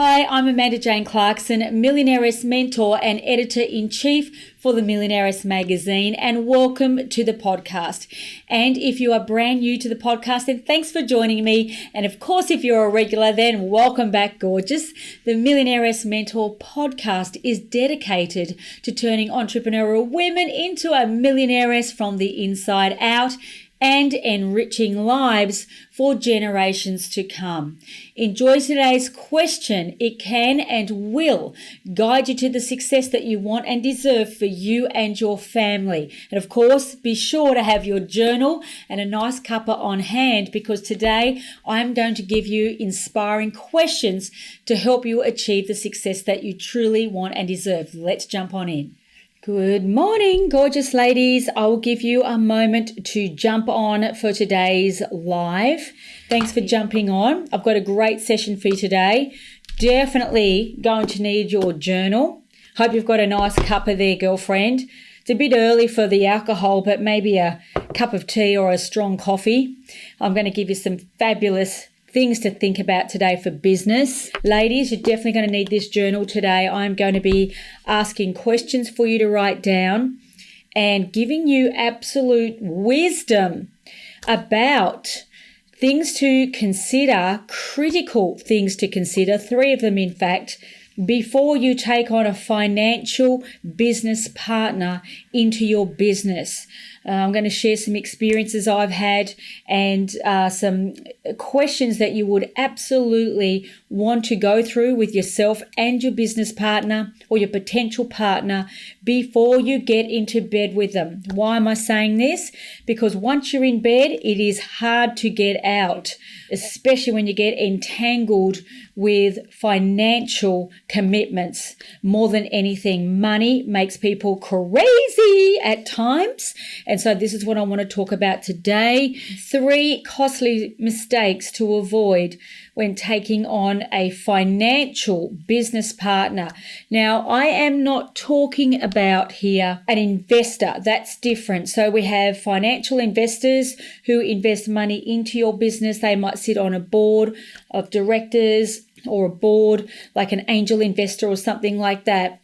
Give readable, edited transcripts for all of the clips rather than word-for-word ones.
Hi, I'm Amanda Jane Clarkson, Millionairess mentor and editor-in-chief for the Millionairess magazine, and welcome to the podcast. And if you are brand new to the podcast, then thanks for joining me. And of course, if you're a regular, then welcome back, gorgeous. The Millionairess Mentor podcast is dedicated to turning entrepreneurial women into a millionairess from the inside out and enriching lives for generations to come. Enjoy today's question. It can and will guide you to the success that you want and deserve for you and your family. And of course, be sure to have your journal and a nice cuppa on hand, because today I'm going to give you inspiring questions to help you achieve the success that you truly want and deserve. Let's jump on in. Good morning, gorgeous ladies. I will give you a moment to jump on for today's live. Thanks for jumping on. I've got a great session for you today. Definitely going to need your journal. Hope you've got a nice cuppa there, girlfriend. It's a bit early for the alcohol, but maybe a cup of tea or a strong coffee. I'm going to give you some fabulous things to think about today for business. Ladies, you're definitely going to need this journal today. I'm going to be asking questions for you to write down and giving you absolute wisdom about things to consider, critical things to consider, 3 of them in fact, before you take on a financial business partner into your business. I'm going to share some experiences I've had and some questions that you would absolutely want to go through with yourself and your business partner or your potential partner before you get into bed with them. Why am I saying this? Because once you're in bed, it is hard to get out, especially when you get entangled with financial commitments. More than anything, money makes people crazy at times. And so this is what I want to talk about today. 3 costly mistakes to avoid when taking on a financial business partner. Now, I am not talking about here an investor. That's different. So we have financial investors who invest money into your business. They might sit on a board of directors or a board like an angel investor or something like that,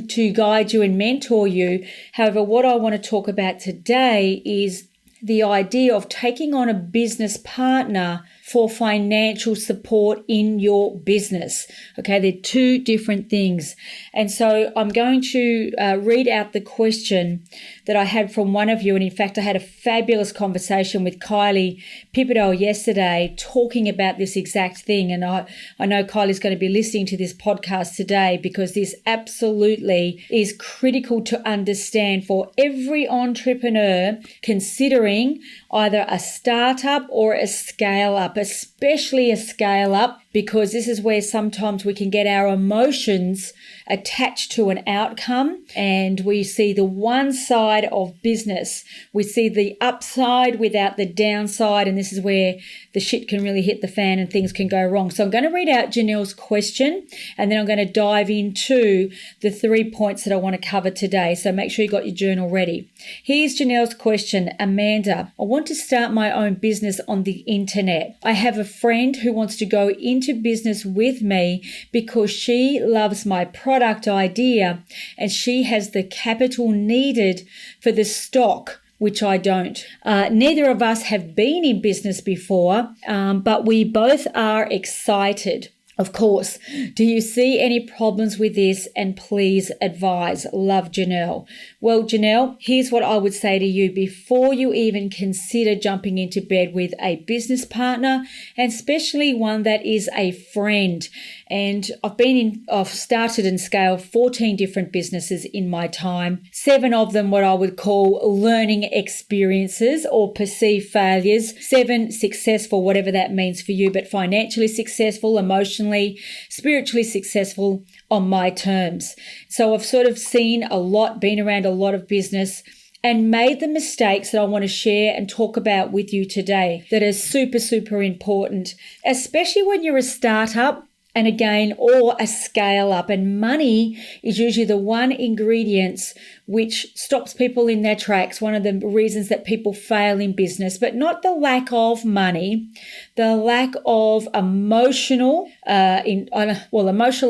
to guide you and mentor you. However, what I want to talk about today is the idea of taking on a business partner for financial support in your business. Okay, they're 2 different things. And so I'm going to read out the question that I had from one of you. And in fact, I had a fabulous conversation with Kylie Pipperdale yesterday talking about this exact thing. And I know Kylie's going to be listening to this podcast today, because this absolutely is critical to understand for every entrepreneur considering either a startup or a scale up, especially a scale up, because this is where sometimes we can get our emotions attached to an outcome, and we see the one side of business. We see the upside without the downside, and this is where the shit can really hit the fan and things can go wrong. So I'm going to read out Janelles' question, and then I'm going to dive into the 3 points that I want to cover today. So make sure you got your journal ready. Here's Janelles' question. Amanda, I want to start my own business on the internet. I have a friend who wants to go into business with me because she loves my product idea and she has the capital needed for the stock, which I don't. Neither of us have been in business before, but we both are excited. Of course. Do you see any problems with this? And please advise. Love, Janelle. Well, Janelle, here's what I would say to you before you even consider jumping into bed with a business partner, and especially one that is a friend. And I've started and scaled 14 different businesses in my time. 7 of them what I would call learning experiences or perceived failures. 7 successful, whatever that means for you, but financially successful, emotionally, spiritually successful on my terms. So I've sort of seen a lot, been around a lot of business, and made the mistakes that I want to share and talk about with you today that are super, super important, especially when you're a startup. And again, or a scale up, and money is usually the one ingredient which stops people in their tracks, one of the reasons that people fail in business, but not the lack of money, the lack of emotional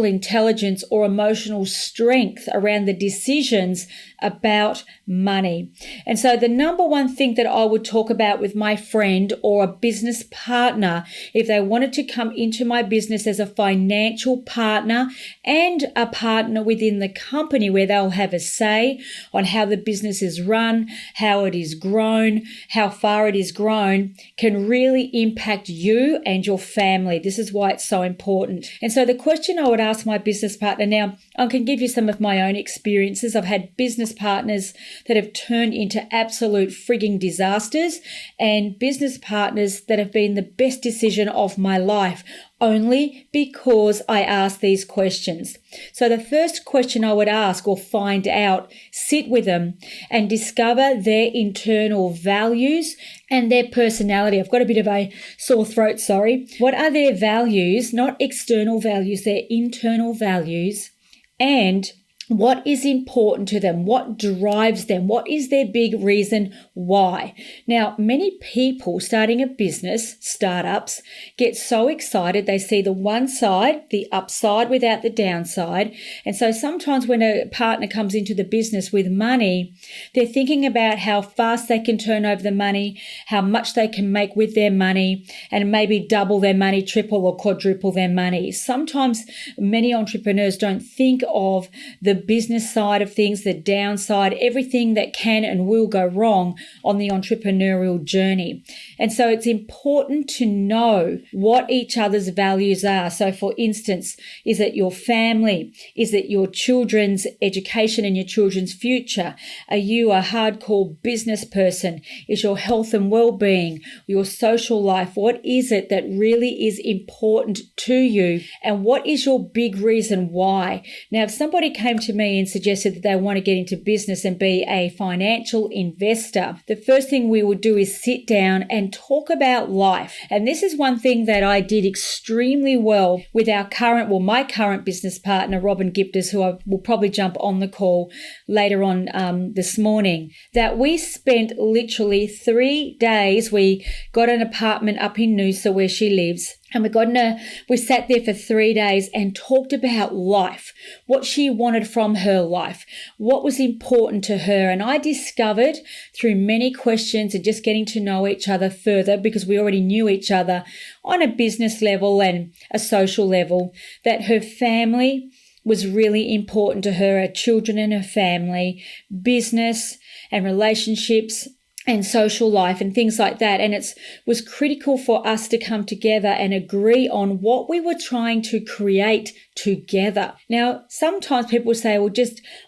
intelligence or emotional strength around the decisions about money. And so the number one thing that I would talk about with my friend or a business partner, if they wanted to come into my business as a financial partner and a partner within the company where they'll have a say on how the business is run, how it is grown, how far it is grown, can really impact you and your family. This is why it's so important. And so the question I would ask my business partner, now I can give you some of my own experiences. I've had business partners that have turned into absolute frigging disasters and business partners that have been the best decision of my life, only because I asked these questions. So the first question I would ask or find out, sit with them and discover their internal values and their personality. I've got a bit of a sore throat, sorry. What are their values? Not external values, their internal values. And what is important to them? What drives them? What is their big reason why? Now, many people starting a business, startups, get so excited. They see the one side, the upside without the downside. And so sometimes when a partner comes into the business with money, they're thinking about how fast they can turn over the money, how much they can make with their money, and maybe double their money, triple or quadruple their money. Sometimes many entrepreneurs don't think of the business side of things, the downside, everything that can and will go wrong on the entrepreneurial journey. And so it's important to know what each other's values are. So for instance, is it your family? Is it your children's education and your children's future? Are you a hardcore business person? Is your health and well-being, your social life? What is it that really is important to you? And what is your big reason why? Now, if somebody came to me and suggested that they want to get into business and be a financial investor, the first thing we would do is sit down and talk about life. And this is one thing that I did extremely well with my current business partner, Robin Gipters, who I will probably jump on the call later on this morning, that we spent literally 3 days. We got an apartment up in Noosa where she lives. And we sat there for 3 days and talked about life, what she wanted from her life, what was important to her. And I discovered through many questions and just getting to know each other further, because we already knew each other on a business level and a social level, that her family was really important to her children and her family, business and relationships and social life and things like that. And it was critical for us to come together and agree on what we were trying to create together. Now, sometimes people say, well,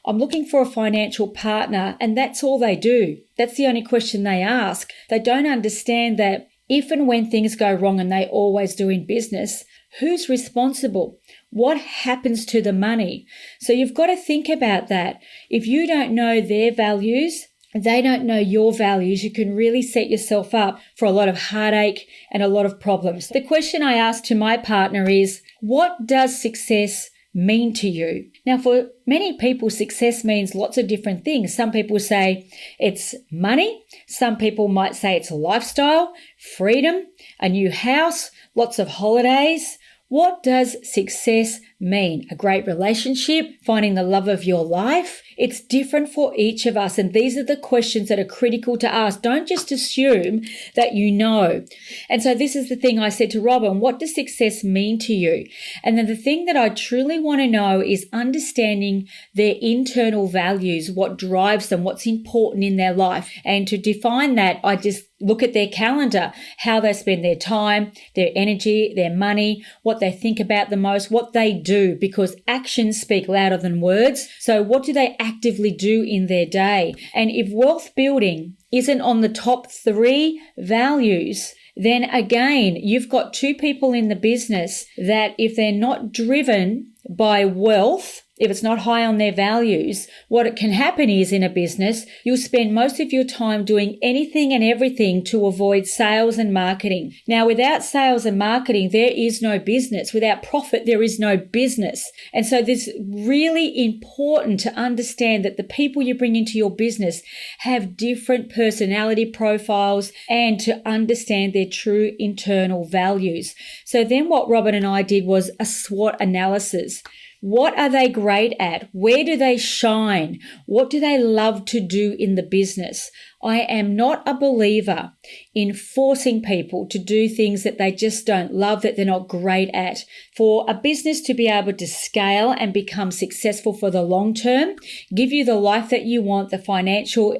I'm looking for a financial partner, and that's all they do. That's the only question they ask. They don't understand that if and when things go wrong, and they always do in business, who's responsible? What happens to the money? So you've got to think about that. If you don't know their values, they don't know your values, you can really set yourself up for a lot of heartache and a lot of problems. The question I ask to my partner is, what does success mean to you? Now, for many people, success means lots of different things. Some people say it's money. Some people might say it's a lifestyle, freedom, a new house, lots of holidays. What does success mean? A great relationship, finding the love of your life? It's different for each of us. And these are the questions that are critical to ask. Don't just assume that you know. And so this is the thing I said to Robin, what does success mean to you? And then the thing that I truly want to know is understanding their internal values, what drives them, what's important in their life. And to define that, I just look at their calendar, how they spend their time, their energy, their money, what they think about the most, what they do, because actions speak louder than words. So what do they actively do in their day? And if wealth building isn't on the top 3 values, then again, you've got 2 people in the business that if they're not driven by wealth, if it's not high on their values, what it can happen is in a business, you'll spend most of your time doing anything and everything to avoid sales and marketing. Now, without sales and marketing, there is no business. Without profit, there is no business. And so it's really important to understand that the people you bring into your business have different personality profiles and to understand their true internal values. So then what Robin and I did was a SWOT analysis. What are they great at? Where do they shine? What do they love to do in the business? I am not a believer in forcing people to do things that they just don't love, that they're not great at. For a business to be able to scale and become successful for the long term, give you the life that you want, the financial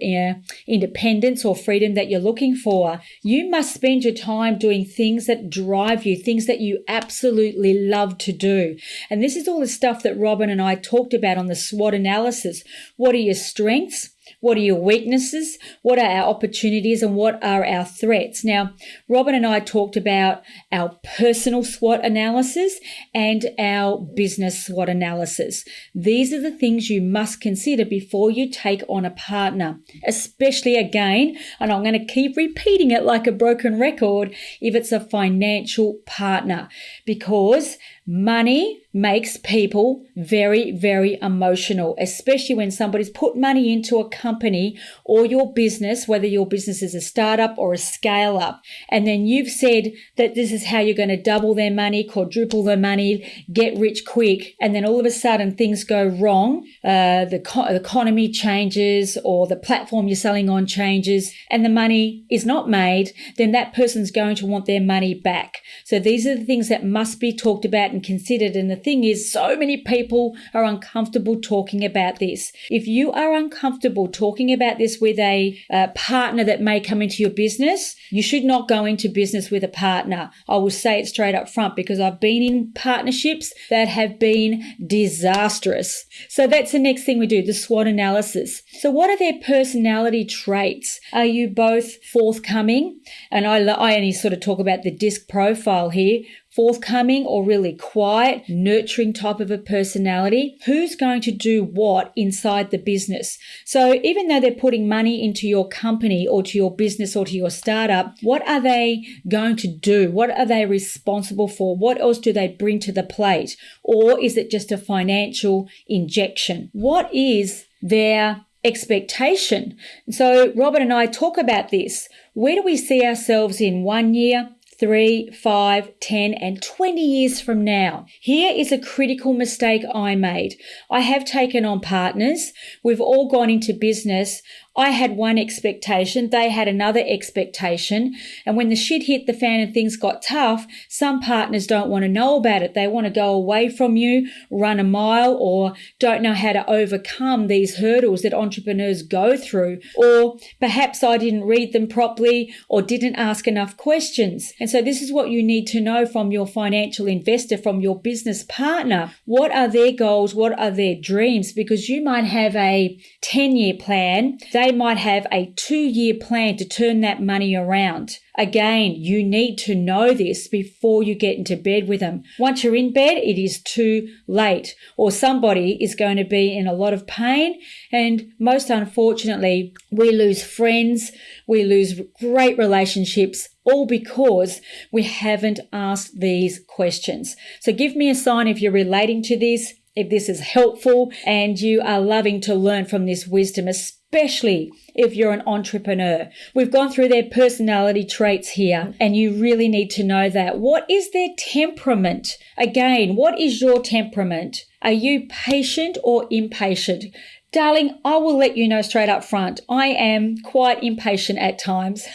independence or freedom that you're looking for, you must spend your time doing things that drive you, things that you absolutely love to do. And this is all the stuff that Robin and I talked about on the SWOT analysis. What are your strengths? What are your weaknesses? What are our opportunities and what are our threats? Now, Robin and I talked about our personal SWOT analysis and our business SWOT analysis. These are the things you must consider before you take on a partner, especially again, and I'm going to keep repeating it like a broken record, if it's a financial partner, because money makes people very, very emotional, especially when somebody's put money into a company or your business, whether your business is a startup or a scale up. And then you've said that this is how you're going to double their money, quadruple their money, get rich quick. And then all of a sudden things go wrong. The economy changes or the platform you're selling on changes and the money is not made, then that person's going to want their money back. So these are the things that must be talked about and considered. And the thing is, so many people are uncomfortable talking about this. If you are uncomfortable talking about this with a partner that may come into your business, you should not go into business with a partner. I will say it straight up front because I've been in partnerships that have been disastrous. So that's the next thing we do, the SWOT analysis. So what are their personality traits? Are you both forthcoming? And I only sort of talk about the DISC profile here. Forthcoming or really quiet, nurturing type of a personality? Who's going to do what inside the business? So even though they're putting money into your company or to your business or to your startup, what are they going to do? What are they responsible for? What else do they bring to the plate? Or is it just a financial injection? What is their expectation? So Robin and I talk about this. Where do we see ourselves in 1 year, 3, 5, 10, and 20 years from now? Here is a critical mistake I made. I have taken on partners. We've all gone into business. I had one expectation, they had another expectation, and when the shit hit the fan and things got tough, some partners don't want to know about it. They want to go away from you, run a mile, or don't know how to overcome these hurdles that entrepreneurs go through. Or perhaps I didn't read them properly or didn't ask enough questions. And so this is what you need to know from your financial investor, from your business partner. What are their goals? What are their dreams? Because you might have a 10-year plan. They might have a 2-year plan to turn that money around. Again, you need to know this before you get into bed with them. Once you're in bed, it is too late, or somebody is going to be in a lot of pain. And most unfortunately, we lose friends, we lose great relationships, all because we haven't asked these questions. So give me a sign if you're relating to this, if this is helpful and you are loving to learn from this wisdom, especially if you're an entrepreneur. We've gone through their personality traits here, and you really need to know that. What is their temperament? Again, what is your temperament? Are you patient or impatient? Darling, I will let you know straight up front. I am quite impatient at times,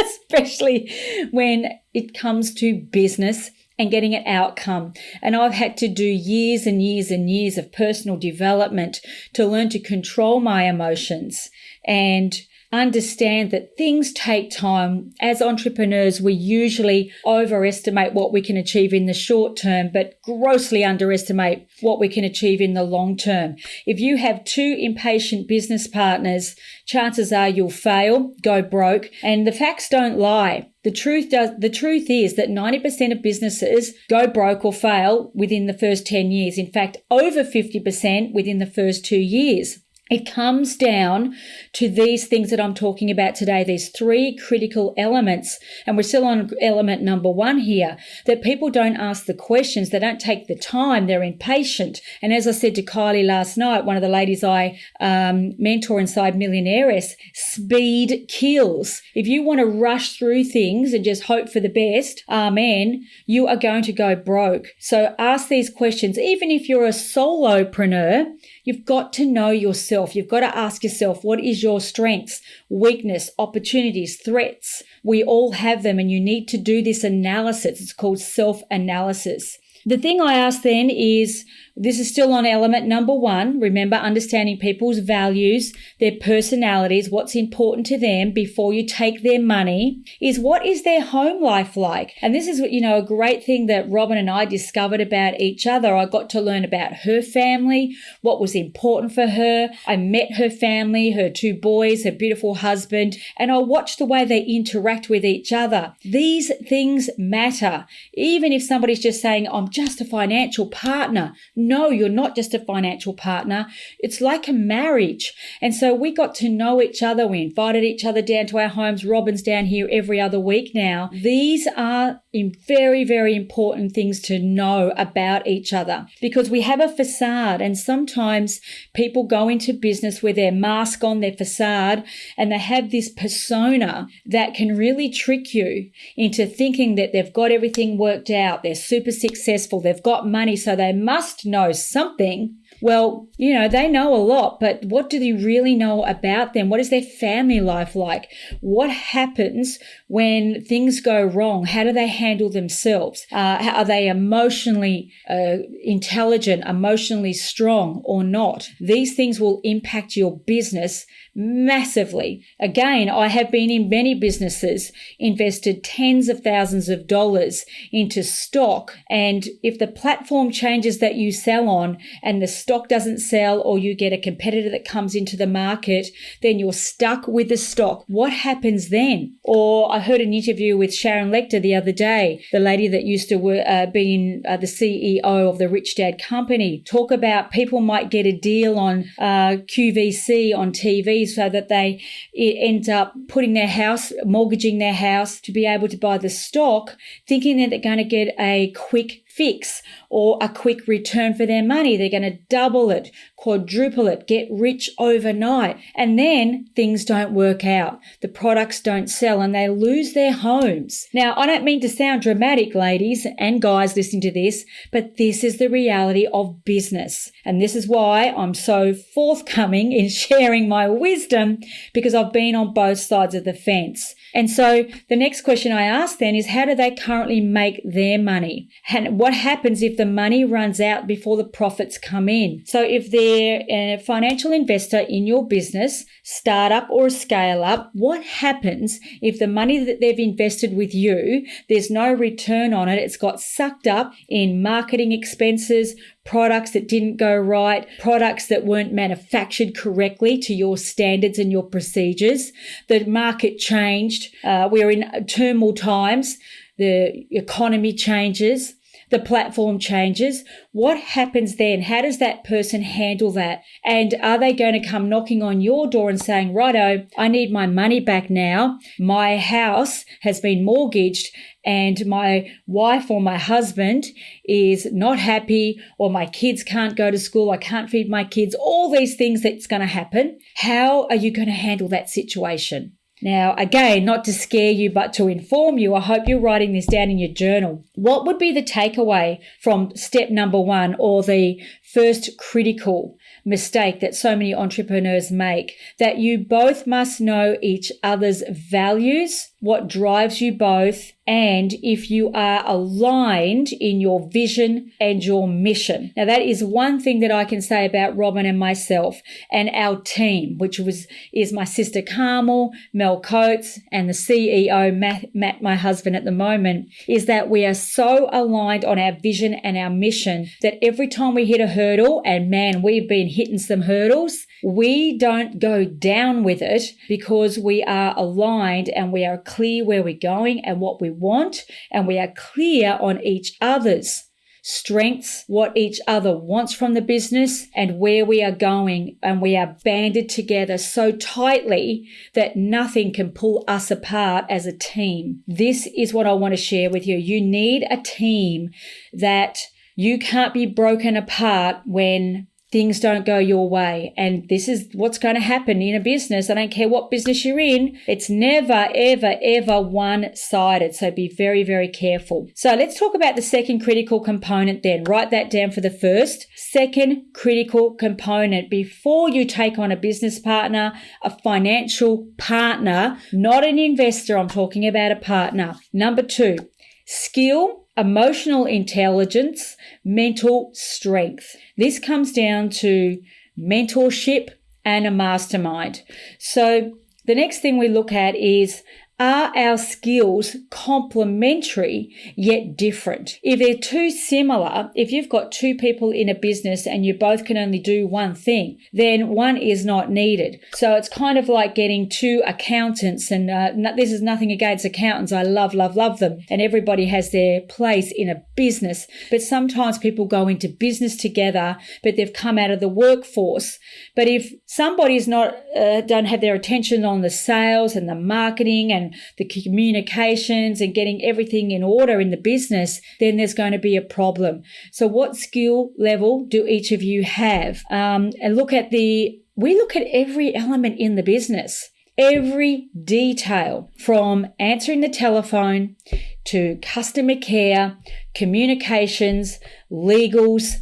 especially when it comes to business and getting an outcome. And I've had to do years and years and years of personal development to learn to control my emotions and understand that things take time. As entrepreneurs, we usually overestimate what we can achieve in the short term, but grossly underestimate what we can achieve in the long term. If you have two impatient business partners, chances are you'll fail, go broke, and the facts don't lie. The truth is that 90% of businesses go broke or fail within the first 10 years. In fact, over 50% within the first 2 years. It comes down to these things that I'm talking about today, these three critical elements. And we're still on element number 1 here, that people don't ask the questions. They don't take the time. They're impatient. And as I said to Kylie last night, one of the ladies I mentor inside Millionairess, speed kills. If you want to rush through things and just hope for the best, amen, you are going to go broke. So ask these questions. Even if you're a solopreneur, you've got to know yourself. You've got to ask yourself, what is your strengths, weakness, opportunities, threats? We all have them, and you need to do this analysis. It's called self-analysis. The thing I ask then is, this is still on element number 1. Remember, understanding people's values, their personalities, what's important to them before you take their money, is what is their home life like? And this is, a great thing that Robin and I discovered about each other. I got to learn about her family, what was important for her. I met her family, her 2 boys, her beautiful husband, and I watched the way they interact with each other. These things matter. Even if somebody's just saying, I'm just a financial partner. No, you're not just a financial partner. It's like a marriage. And so we got to know each other. We invited each other down to our homes. Robin's down here every other week now. These are very, very important things to know about each other, because we have a facade, and sometimes people go into business with their mask on, their facade, and they have this persona that can really trick you into thinking that they've got everything worked out. They're super successful. They've got money, so they must know something. Well, they know a lot, but what do they really know about them? What is their family life like? What happens when things go wrong? How do they handle themselves? Are they emotionally intelligent, emotionally strong or not? These things will impact your business massively. Again, I have been in many businesses, invested tens of thousands of dollars into stock, and if the platform changes that you sell on and the stock doesn't sell, or you get a competitor that comes into the market, then you're stuck with the stock. What happens then? Or I heard an interview with Sharon Lecter the other day, the lady that used to be the CEO of the Rich Dad Company, talk about people might get a deal on QVC on TV so that they end up putting their house, mortgaging their house to be able to buy the stock, thinking that they're going to get a quick fix or a quick return for their money. They're going to double it, quadruple it, get rich overnight. And then things don't work out. The products don't sell and they lose their homes. Now, I don't mean to sound dramatic, ladies and guys listening to this, but this is the reality of business. And this is why I'm so forthcoming in sharing my wisdom, because I've been on both sides of the fence. And so the next question I ask then is, how do they currently make their money? And what happens if the money runs out before the profits come in? So if they're a financial investor in your business, startup or scale up, what happens if the money that they've invested with you, there's no return on it? It's got sucked up in marketing expenses, products that didn't go right, products that weren't manufactured correctly to your standards and your procedures. The market changed. We're in turmoil times. The economy changes. The platform changes. What happens then? How does that person handle that? And are they going to come knocking on your door and saying, righto, I need my money back now. My house has been mortgaged and my wife or my husband is not happy, or my kids can't go to school, I can't feed my kids, all these things that's going to happen. How are you going to handle that situation? Now, again, not to scare you, but to inform you, I hope you're writing this down in your journal. What would be the takeaway from step number 1, or the first critical mistake that so many entrepreneurs make, that you both must know each other's values, what drives you both, and if you are aligned in your vision and your mission. Now, that is one thing that I can say about Robin and myself and our team, which is my sister Carmel, Mel Coates, and the CEO, Matt, my husband at the moment, is that we are so aligned on our vision and our mission that every time we hit a hurdle, and man, we've been hitting some hurdles, we don't go down with it because we are aligned and we are clear where we're going and what we want, and we are clear on each other's strengths, what each other wants from the business, and where we are going, and we are banded together so tightly that nothing can pull us apart as a team. This is what I want to share with you. You need a team that you can't be broken apart when things don't go your way. And this is what's going to happen in a business. I don't care what business you're in. It's never, ever, ever one-sided. So be very, very careful. So let's talk about the second critical component then. Write that down for the first. Second critical component before you take on a business partner, a financial partner, not an investor. I'm talking about a partner. Number 2, skill, emotional intelligence, mental strength. This comes down to mentorship and a mastermind. So the next thing we look at is, are our skills complementary yet different? If they're too similar, if you've got two people in a business and you both can only do one thing, then one is not needed. So it's kind of like getting two accountants, and this is nothing against accountants. I love them, and everybody has their place in a business. But sometimes people go into business together, but they've come out of the workforce. But if somebody's don't have their attention on the sales and the marketing and the communications and getting everything in order in the business, then there's going to be a problem. So what skill level do each of you have? And we look at every element in the business, every detail, from answering the telephone to customer care, communications, legals,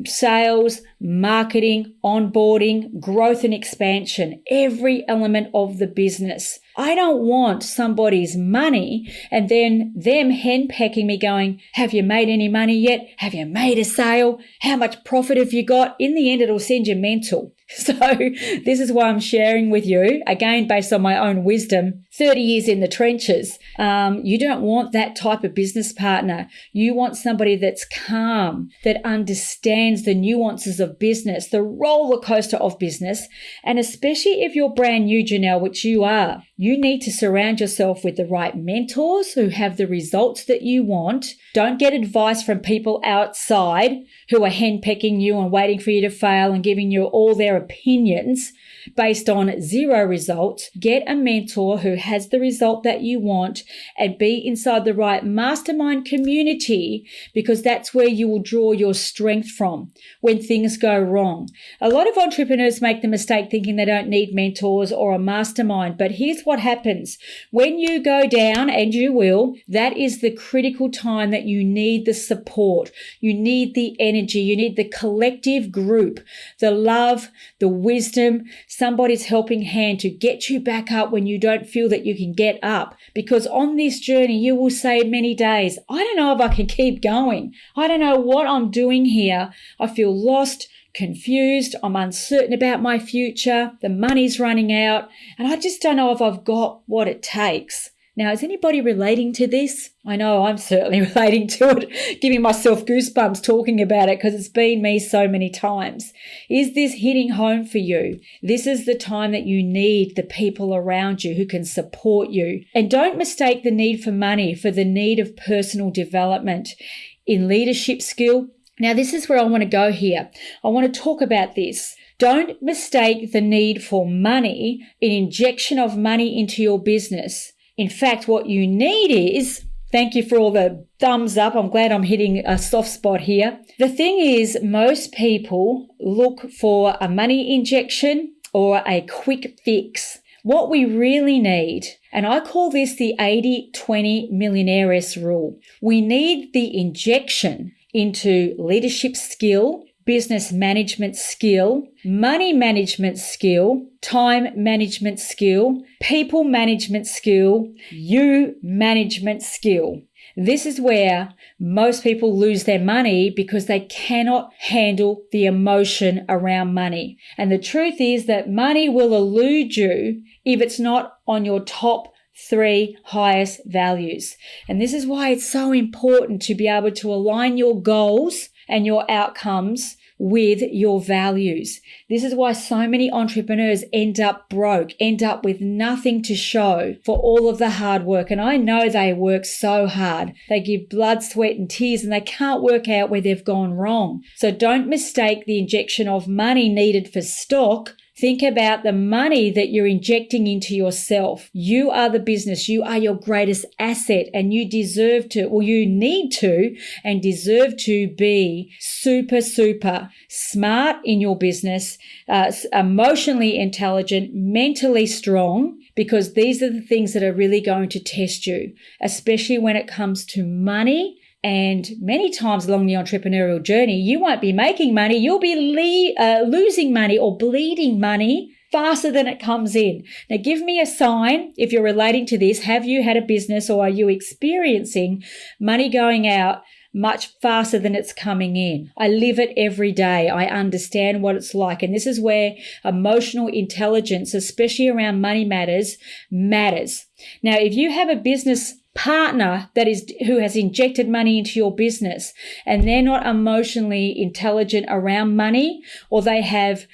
sales, marketing, onboarding, growth and expansion, every element of the business. I don't want somebody's money and then them henpecking me going, have you made any money yet? Have you made a sale? How much profit have you got? In the end, it'll send you mental. So this is why I'm sharing with you, again, based on my own wisdom, 30 years in the trenches. You don't want that type of business partner. You want somebody that's calm, that understands the nuances of business, the roller coaster of business. And especially if you're brand new, Janelle, which you are, you need to surround yourself with the right mentors who have the results that you want. Don't get advice from people outside who are henpecking you and waiting for you to fail and giving you all their opinions based on zero results. Get a mentor who has the result that you want and be inside the right mastermind community, because that's where you will draw your strength from when things go wrong. A lot of entrepreneurs make the mistake thinking they don't need mentors or a mastermind, but here's what happens. When you go down, and you will, that is the critical time that you need the support. You need the energy. You need the collective group, the love, the wisdom, somebody's helping hand to get you back up when you don't feel that you can get up. Because on this journey, you will say many days, I don't know if I can keep going. I don't know what I'm doing here. I feel lost, confused. I'm uncertain about my future. The money's running out, and I just don't know if I've got what it takes. Now, is anybody relating to this? I know I'm certainly relating to it, giving myself goosebumps talking about it because it's been me so many times. Is this hitting home for you? This is the time that you need the people around you who can support you. And don't mistake the need for money for the need of personal development in leadership skill. Now, this is where I want to go here. I want to talk about this. Don't mistake the need for money, an injection of money into your business. In fact, what you need is, thank you for all the thumbs up. I'm glad I'm hitting a soft spot here. The thing is, most people look for a money injection or a quick fix. What we really need, and I call this the 80-20 Millionairess Rule. We need the injection into leadership skill, business management skill, money management skill, time management skill, people management skill, you management skill. This is where most people lose their money because they cannot handle the emotion around money. And the truth is that money will elude you if it's not on your top 3 highest values. And this is why it's so important to be able to align your goals and your outcomes with your values. This is why so many entrepreneurs end up broke, end up with nothing to show for all of the hard work. And I know they work so hard. They give blood, sweat, and tears, and they can't work out where they've gone wrong. So don't mistake the injection of money needed for stock. Think about the money that you're injecting into yourself. You are the business. You are your greatest asset, and you deserve to, or you need to, and deserve to be super, super smart in your business, emotionally intelligent, mentally strong, because these are the things that are really going to test you, especially when it comes to money. And many times along the entrepreneurial journey, you won't be making money. You'll be losing money or bleeding money faster than it comes in. Now, give me a sign if you're relating to this. Have you had a business, or are you experiencing money going out much faster than it's coming in? I live it every day. I understand what it's like. And this is where emotional intelligence, especially around money matters. Now, if you have a business partner who has injected money into your business and they're not emotionally intelligent around money, or they have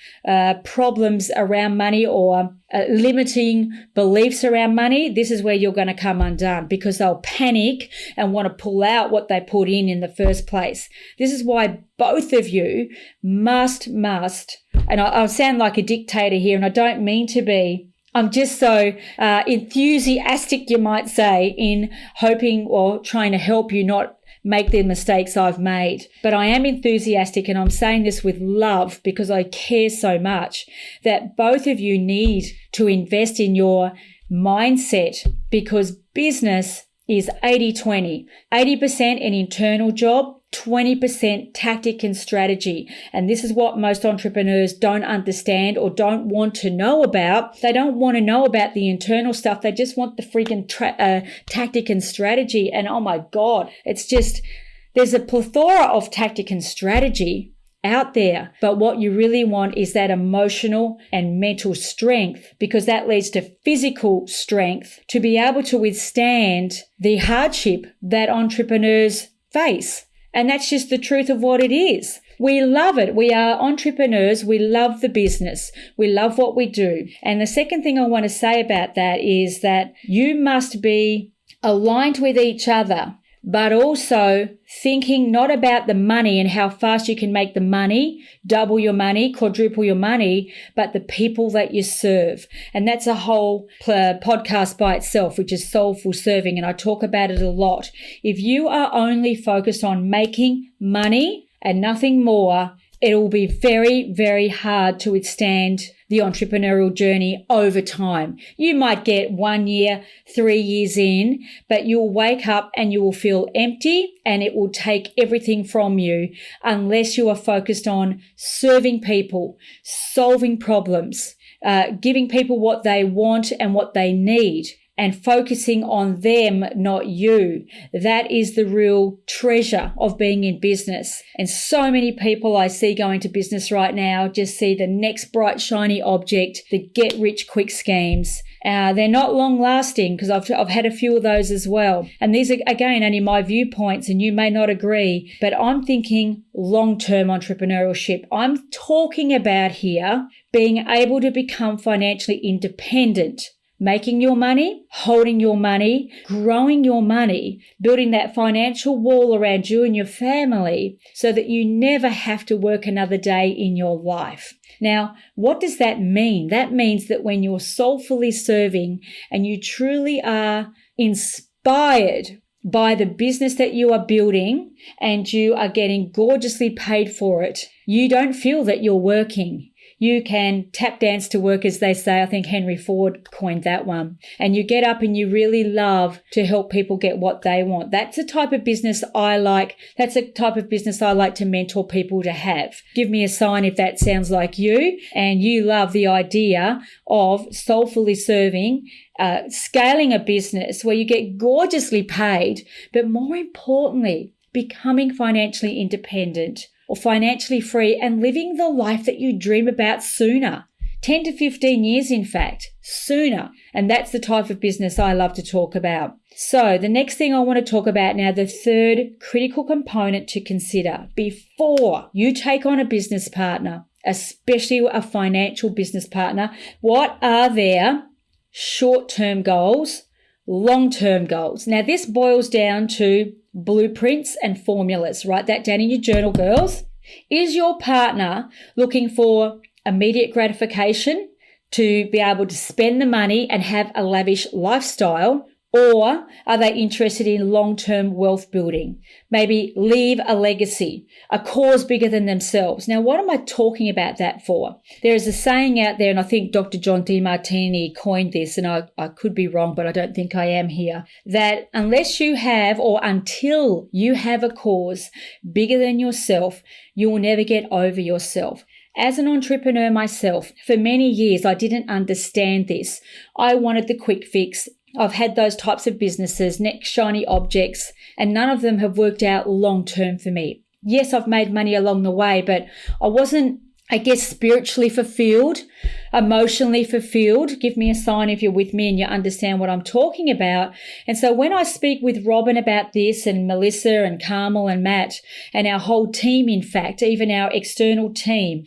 problems around money, or limiting beliefs around money, this is where you're going to come undone, because they'll panic and want to pull out what they put in the first place. This is why both of you must, and I'll sound like a dictator here, and I don't mean to be. I'm just so enthusiastic, you might say, in hoping or trying to help you not make the mistakes I've made. But I am enthusiastic, and I'm saying this with love because I care so much, that both of you need to invest in your mindset, because business is 80-20, 80% an internal job, 20% tactic and strategy. And this is what most entrepreneurs don't understand or don't want to know about. They don't want to know about the internal stuff. They just want the freaking tactic and strategy. And oh my God, it's just, there's a plethora of tactic and strategy out there. But what you really want is that emotional and mental strength, because that leads to physical strength to be able to withstand the hardship that entrepreneurs face. And that's just the truth of what it is. We love it. We are entrepreneurs. We love the business. We love what we do. And the second thing I want to say about that is that you must be aligned with each other, but also thinking not about the money and how fast you can make the money, double your money, quadruple your money, but the people that you serve. And that's a whole podcast by itself, which is soulful serving. And I talk about it a lot. If you are only focused on making money and nothing more, it will be very, very hard to withstand the entrepreneurial journey over time. You might get 1 year, 3 years in, but you'll wake up and you will feel empty, and it will take everything from you unless you are focused on serving people, solving problems, giving people what they want and what they need, and focusing on them, not you. That is the real treasure of being in business. And so many people I see going to business right now just see the next bright, shiny object, the get-rich-quick schemes. They're not long-lasting, because I've had a few of those as well. And these are, again, only my viewpoints, and you may not agree, but I'm thinking long-term entrepreneurship. I'm talking about here being able to become financially independent, making your money, holding your money, growing your money, building that financial wall around you and your family so that you never have to work another day in your life. Now, what does that mean? That means that when you're soulfully serving and you truly are inspired by the business that you are building and you are getting gorgeously paid for it, you don't feel that you're working. You can tap dance to work, as they say. I think Henry Ford coined that one. And you get up and you really love to help people get what they want. That's the type of business I like. That's the type of business I like to mentor people to have. Give me a sign if that sounds like you and you love the idea of soulfully serving, scaling a business where you get gorgeously paid, but more importantly, becoming financially independent or financially free and living the life that you dream about sooner. 10 to 15 years, in fact, sooner. And that's the type of business I love to talk about. So the next thing I want to talk about now, the third critical component to consider before you take on a business partner, especially a financial business partner, what are their short-term goals, long-term goals? Now, this boils down to blueprints and formulas. Write that down in your journal, girls. Is your partner looking for immediate gratification to be able to spend the money and have a lavish lifestyle? Or are they interested in long-term wealth building? Maybe leave a legacy, a cause bigger than themselves. Now, what am I talking about that for? There is a saying out there, and I think Dr. John DeMartini coined this, and I could be wrong, but I don't think I am here, that unless you have or until you have a cause bigger than yourself, you will never get over yourself. As an entrepreneur myself, for many years, I didn't understand this. I wanted the quick fix. I've had those types of businesses, next shiny objects, and none of them have worked out long term for me. Yes, I've made money along the way, but I wasn't, spiritually fulfilled, emotionally fulfilled. Give me a sign if you're with me and you understand what I'm talking about. And so when I speak with Robin about this, and Melissa and Carmel and Matt and our whole team, in fact, even our external team,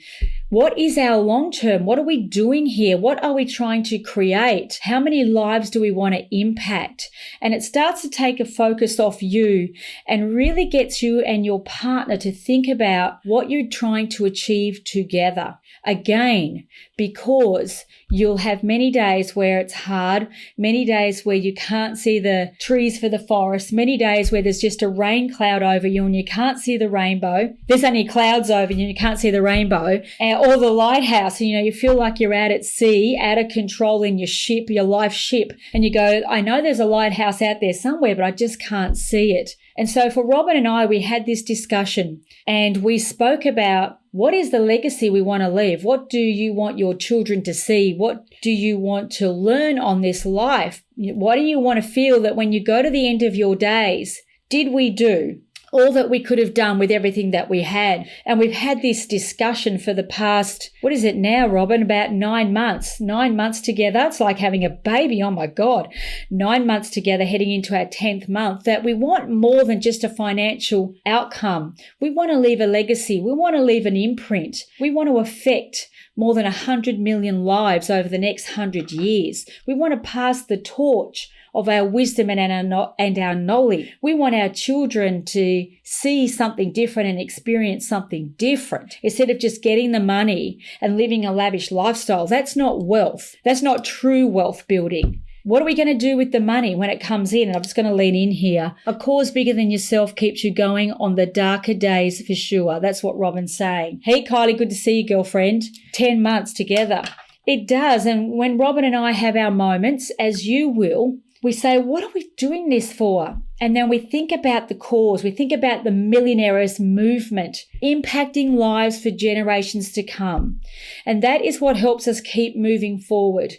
what is our long term? What are we doing here? What are we trying to create? How many lives do we want to impact? And it starts to take a focus off you and really gets you and your partner to think about what you're trying to achieve together. Again, because you'll have many days where it's hard, many days where you can't see the trees for the forest, many days where there's just a rain cloud over you and you can't see the rainbow. There's only clouds over you and you can't see the rainbow. Or the lighthouse, and you feel like you're out at sea, out of control in your ship, your life ship. And you go, I know there's a lighthouse out there somewhere, but I just can't see it. And so for Robin and I, we had this discussion and we spoke about what is the legacy we want to leave? What do you want your children to see? What do you want to learn on this life? What do you want to feel that when you go to the end of your days, did we do all that we could have done with everything that we had? And we've had this discussion for the past, what is it now, Robin? About 9 months. 9 months together. It's like having a baby. Oh my God. 9 months together, heading into our 10th month, that we want more than just a financial outcome. We want to leave a legacy. We want to leave an imprint. We want to affect more than 100 million lives over the next 100 years. We want to pass the torch of our wisdom and our knowledge. We want our children to see something different and experience something different instead of just getting the money and living a lavish lifestyle. That's not wealth. That's not true wealth building. What are we going to do with the money when it comes in? And I'm just going to lean in here. A cause bigger than yourself keeps you going on the darker days for sure. That's what Robin's saying. Hey, Kylie, good to see you, girlfriend. 10 months together. It does. And when Robin and I have our moments, as you will, we say, what are we doing this for? And then we think about the cause. We think about the Millionairess movement impacting lives for generations to come. And that is what helps us keep moving forward.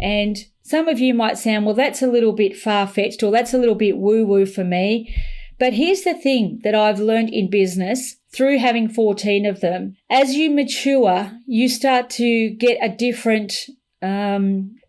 And some of you might sound, well, that's a little bit far-fetched or that's a little bit woo-woo for me. But here's the thing that I've learned in business through having 14 of them. As you mature, you start to get a different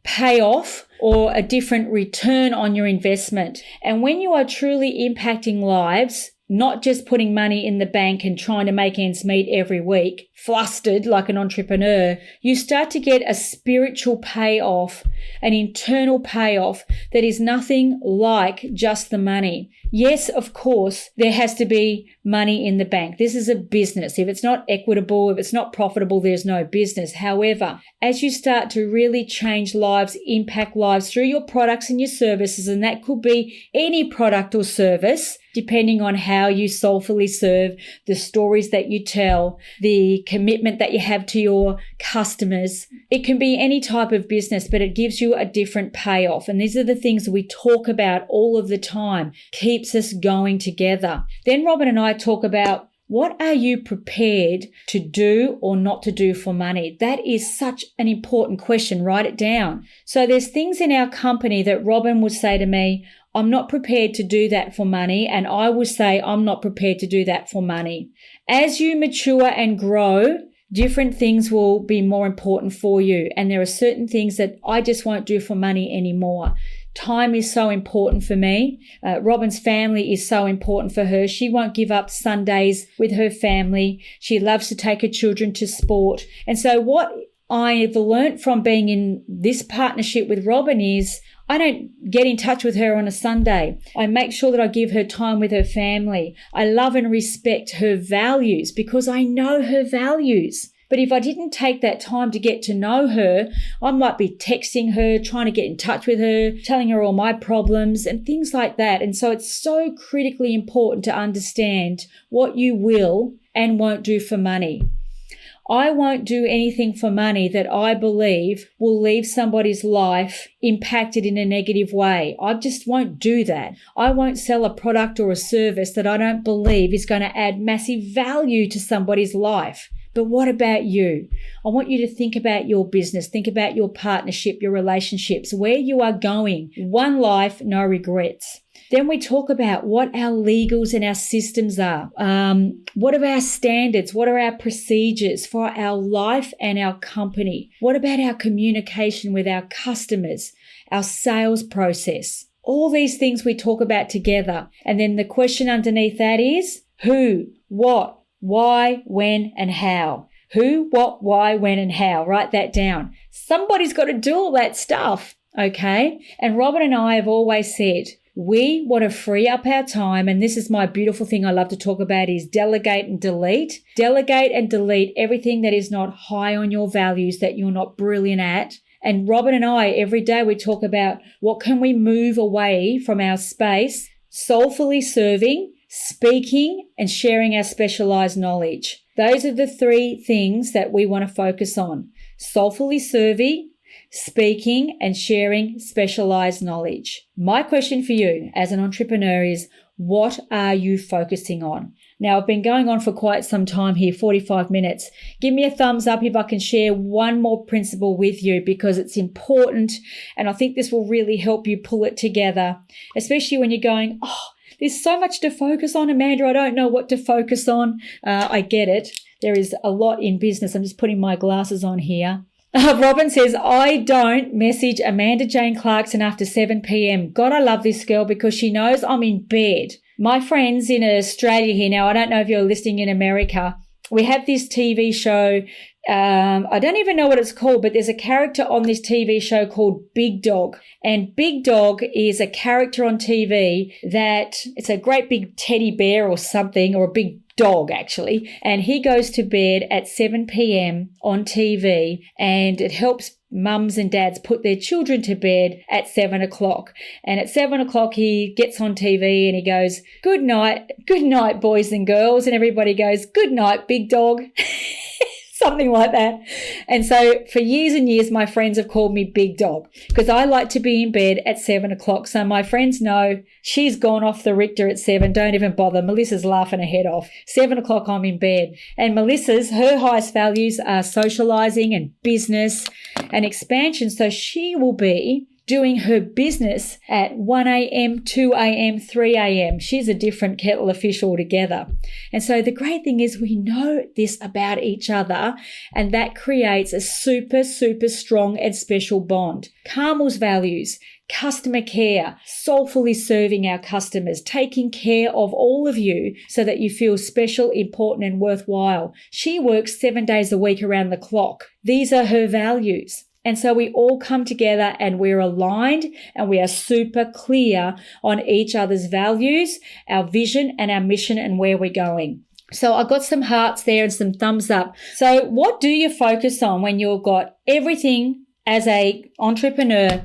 payoff or a different return on your investment. And when you are truly impacting lives, not just putting money in the bank and trying to make ends meet every week, flustered like an entrepreneur, you start to get a spiritual payoff, an internal payoff that is nothing like just the money. Yes, of course, there has to be money in the bank. This is a business. If it's not equitable, if it's not profitable, there's no business. However, as you start to really change lives, impact lives through your products and your services, and that could be any product or service, depending on how you soulfully serve, the stories that you tell, the commitment that you have to your customers. It can be any type of business, but it gives you a different payoff. And these are the things that we talk about all of the time, keeps us going together. Then Robin and I talk about, what are you prepared to do or not to do for money? That is such an important question. Write it down. So there's things in our company that Robin would say to me, I'm not prepared to do that for money. And I would say, I'm not prepared to do that for money. As you mature and grow, different things will be more important for you. And there are certain things that I just won't do for money anymore. Time is so important for me. Robin's family is so important for her. She won't give up Sundays with her family. She loves to take her children to sport. And so what I've learned from being in this partnership with Robin is I don't get in touch with her on a Sunday. I make sure that I give her time with her family. I love and respect her values because I know her values. But if I didn't take that time to get to know her, I might be texting her, trying to get in touch with her, telling her all my problems and things like that. And so it's so critically important to understand what you will and won't do for money. I won't do anything for money that I believe will leave somebody's life impacted in a negative way. I just won't do that. I won't sell a product or a service that I don't believe is going to add massive value to somebody's life. But what about you? I want you to think about your business, think about your partnership, your relationships, where you are going. One life, no regrets. Then we talk about what our legals and our systems are. What are our standards? What are our procedures for our life and our company? What about our communication with our customers, our sales process? All these things we talk about together. And then the question underneath that is who, what, why, when, and how. Who, what, why, when, and how. Write that down. Somebody's got to do all that stuff, okay? And Robin and I have always said, we want to free up our time, and this is my beautiful thing I love to talk about is delegate and delete. Delegate and delete everything that is not high on your values, that you're not brilliant at. And Robin and I, every day we talk about what can we move away from our space, soulfully serving, speaking, and sharing our specialized knowledge. Those are the three things that we want to focus on. Soulfully serving, speaking, and sharing specialized knowledge. My question for you as an entrepreneur is, what are you focusing on? Now, I've been going on for quite some time here, 45 minutes. Give me a thumbs up if I can share one more principle with you because it's important, and I think this will really help you pull it together, especially when you're going, there's so much to focus on, Amanda. I don't know what to focus on. I get it. There is a lot in business. I'm just putting my glasses on here. Robin says, I don't message Amanda Jane Clarkson after 7 p.m. God, I love this girl because she knows I'm in bed. My friends in Australia here now, I don't know if you're listening in America, we have this TV show. I don't even know what it's called, but there's a character on this TV show called Big Dog. And Big Dog is a character on TV that it's a great big teddy bear or something, or a big dog actually. And he goes to bed at 7 p.m. on TV, and it helps mums and dads put their children to bed at 7 o'clock. And at 7 o'clock, he gets on TV and he goes, good night, boys and girls. And everybody goes, good night, Big Dog. Something like that. And so for years and years, my friends have called me Big Dog because I like to be in bed at 7 o'clock. So my friends know she's gone off the Richter at 7. Don't even bother. Melissa's laughing her head off. 7 o'clock, I'm in bed. And her highest values are socializing and business and expansion. So she will be doing her business at 1 a.m., 2 a.m., 3 a.m. She's a different kettle of fish altogether. And so the great thing is we know this about each other, and that creates a super, super strong and special bond. Carmel's values, customer care, soulfully serving our customers, taking care of all of you so that you feel special, important, and worthwhile. She works 7 days a week around the clock. These are her values. And so we all come together and we're aligned and we are super clear on each other's values, our vision and our mission and where we're going. So I got some hearts there and some thumbs up. So what do you focus on when you've got everything as an entrepreneur?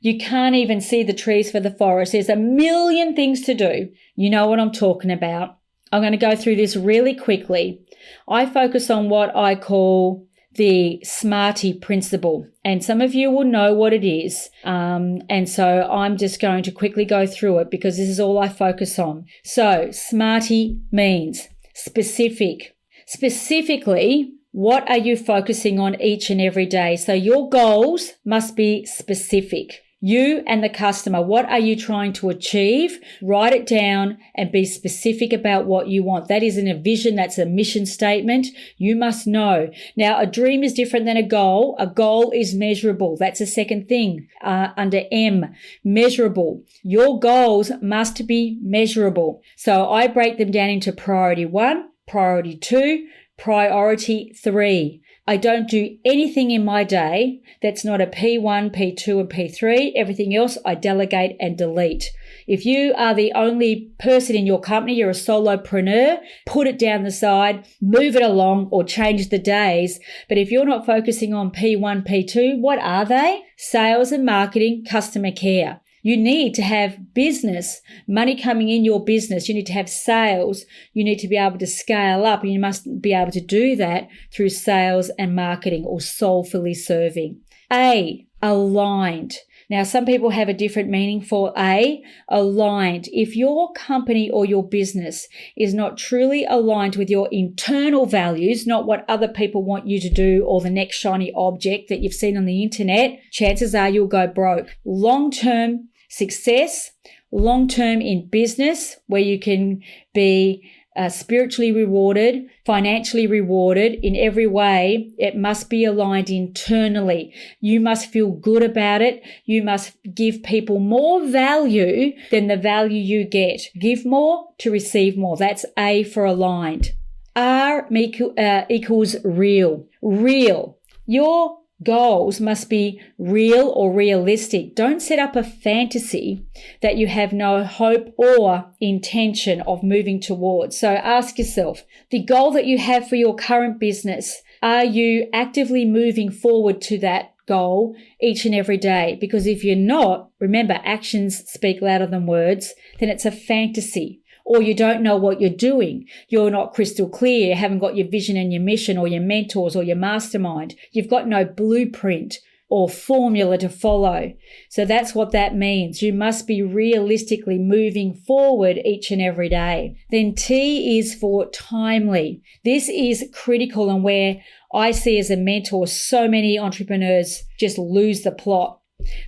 You can't even see the trees for the forest. There's a million things to do. You know what I'm talking about. I'm going to go through this really quickly. I focus on what I call the Smarty Principle, and some of you will know what it is. And so I'm just going to quickly go through it because this is all I focus on. So Smarty means specific. Specifically, what are you focusing on each and every day? So your goals must be specific. You and the customer, what are you trying to achieve? Write it down and be specific about what you want. That isn't a vision, that's a mission statement. You must know. Now, a dream is different than a goal. A goal is measurable. That's a second thing under M, measurable. Your goals must be measurable. So I break them down into priority 1, priority 2, priority 3. I don't do anything in my day that's not a P1, P2, and P3. Everything else I delegate and delete. If you are the only person in your company, you're a solopreneur, put it down the side, move it along, or change the days. But if you're not focusing on P1, P2, what are they? Sales and marketing, customer care. You need to have business, money coming in your business. You need to have sales. You need to be able to scale up, and you must be able to do that through sales and marketing or soulfully serving. A, aligned. Now, some people have a different meaning for A, aligned. If your company or your business is not truly aligned with your internal values, not what other people want you to do or the next shiny object that you've seen on the internet, chances are you'll go broke. Long-term success, long-term in business, where you can be spiritually rewarded, financially rewarded in every way, it must be aligned internally. You must feel good about it. You must give people more value than the value you get. Give more to receive more. That's A for aligned. R equals real. Real. Your goals must be real or realistic. Don't set up a fantasy that you have no hope or intention of moving towards. So ask yourself, the goal that you have for your current business, are you actively moving forward to that goal each and every day? Because if you're not, remember, actions speak louder than words, then it's a fantasy. Or you don't know what you're doing. You're not crystal clear. You haven't got your vision and your mission or your mentors or your mastermind. You've got no blueprint or formula to follow. So that's what that means. You must be realistically moving forward each and every day. Then T is for timely. This is critical, and where I see as a mentor, so many entrepreneurs just lose the plot.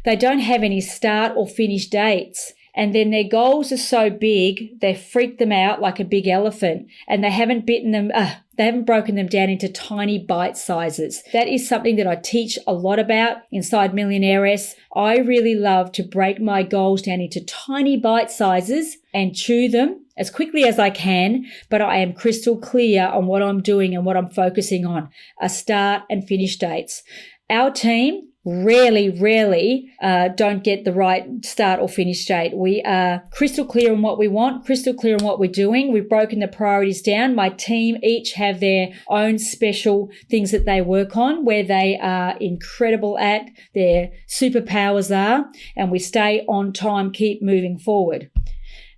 They don't have any start or finish dates. And then their goals are so big, they freak them out like a big elephant, and they haven't broken them down into tiny bite sizes. That is something that I teach a lot about inside Millionairess. I really love to break my goals down into tiny bite sizes and chew them as quickly as I can, but I am crystal clear on what I'm doing and what I'm focusing on, a start and finish dates. Our team rarely don't get the right start or finish date. We are crystal clear on what we want, crystal clear on what we're doing. We've broken the priorities down. My team each have their own special things that they work on, where they are incredible at, their superpowers are, and we stay on time, keep moving forward.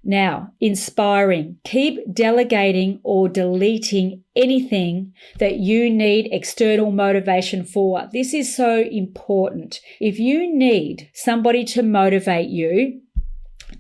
Now, inspiring. Keep delegating or deleting anything that you need external motivation for. This is so important. If you need somebody to motivate you,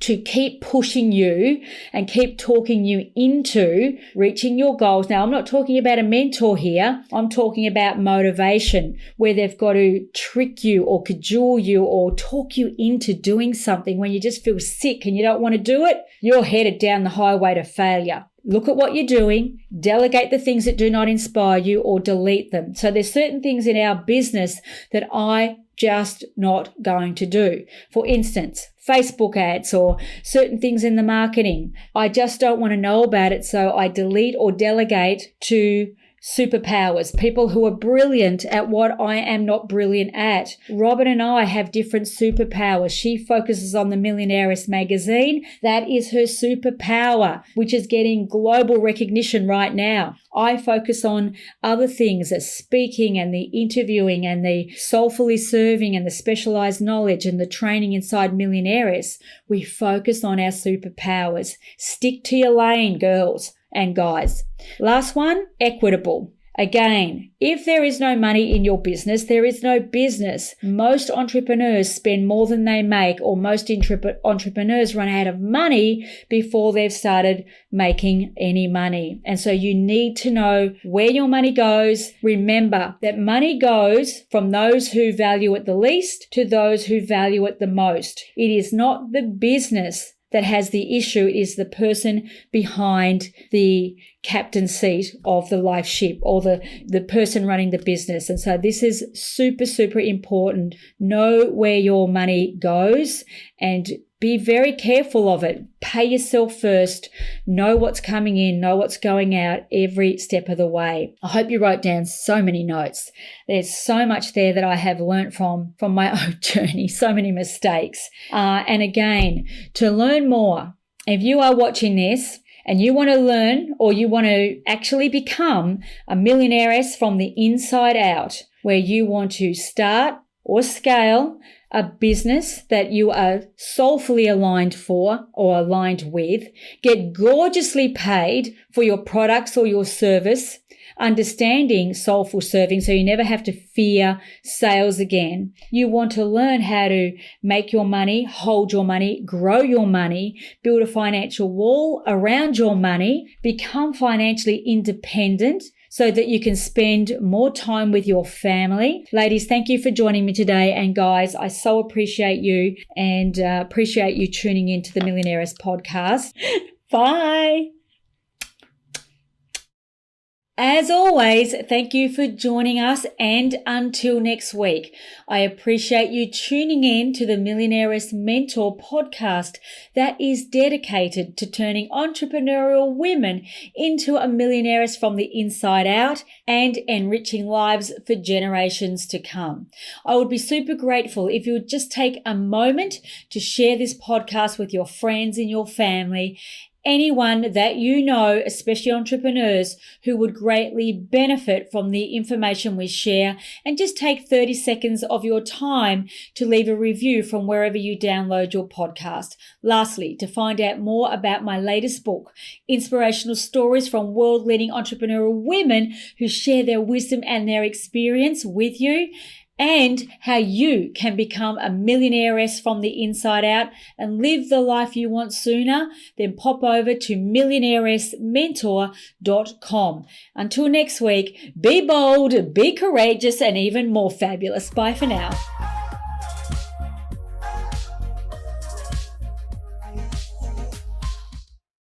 to keep pushing you and keep talking you into reaching your goals. Now, I'm not talking about a mentor here. I'm talking about motivation, where they've got to trick you or cajole you or talk you into doing something when you just feel sick and you don't want to do it. You're headed down the highway to failure. Look at what you're doing, delegate the things that do not inspire you, or delete them. So there's certain things in our business that I just not going to do. For instance, Facebook ads or certain things in the marketing. I just don't want to know about it, so I delete or delegate to superpowers, people who are brilliant at what I am not brilliant at. Robin and I have different superpowers. She focuses on the Millionairess magazine. That is her superpower, which is getting global recognition right now. I focus on other things, as speaking and the interviewing and the soulfully serving and the specialized knowledge and the training inside Millionairess. We focus on our superpowers. Stick to your lane, girls. and guys. Last one, equitable. Again, if there is no money in your business, there is no business. Most entrepreneurs spend more than they make, or most entrepreneurs run out of money before they've started making any money. And so you need to know where your money goes. Remember that money goes from those who value it the least to those who value it the most. It is not the business that has the issue. It is the person behind the captain seat of the life ship, or the person running the business. And so this is super, super important. Know where your money goes and be very careful of it. Pay yourself first. Know what's coming in, know what's going out every step of the way. I hope you wrote down so many notes. There's so much there that I have learned from my own journey, so many mistakes. And again, to learn more, if you are watching this and you want to learn, or you want to actually become a millionairess from the inside out, where you want to start or scale a business that you are soulfully aligned for or aligned with, get gorgeously paid for your products or your service, understanding soulful serving so you never have to fear sales again. You want to learn how to make your money, hold your money, grow your money, build a financial wall around your money, become financially independent, so that you can spend more time with your family. Ladies, thank you for joining me today. And guys, I so appreciate you and appreciate you tuning into the Millionairess podcast. Bye. As always, thank you for joining us, and until next week, I appreciate you tuning in to the Millionairess Mentor podcast that is dedicated to turning entrepreneurial women into a millionairess from the inside out and enriching lives for generations to come. I would be super grateful if you would just take a moment to share this podcast with your friends and your family, anyone that you know, especially entrepreneurs, who would greatly benefit from the information we share, and just take 30 seconds of your time to leave a review from wherever you download your podcast. Lastly, to find out more about my latest book, Inspirational Stories from World-Leading Entrepreneurial Women who share their wisdom and their experience with you, and how you can become a millionairess from the inside out and live the life you want sooner, then pop over to millionairessmentor.com. Until next week, be bold, be courageous, and even more fabulous. Bye for now.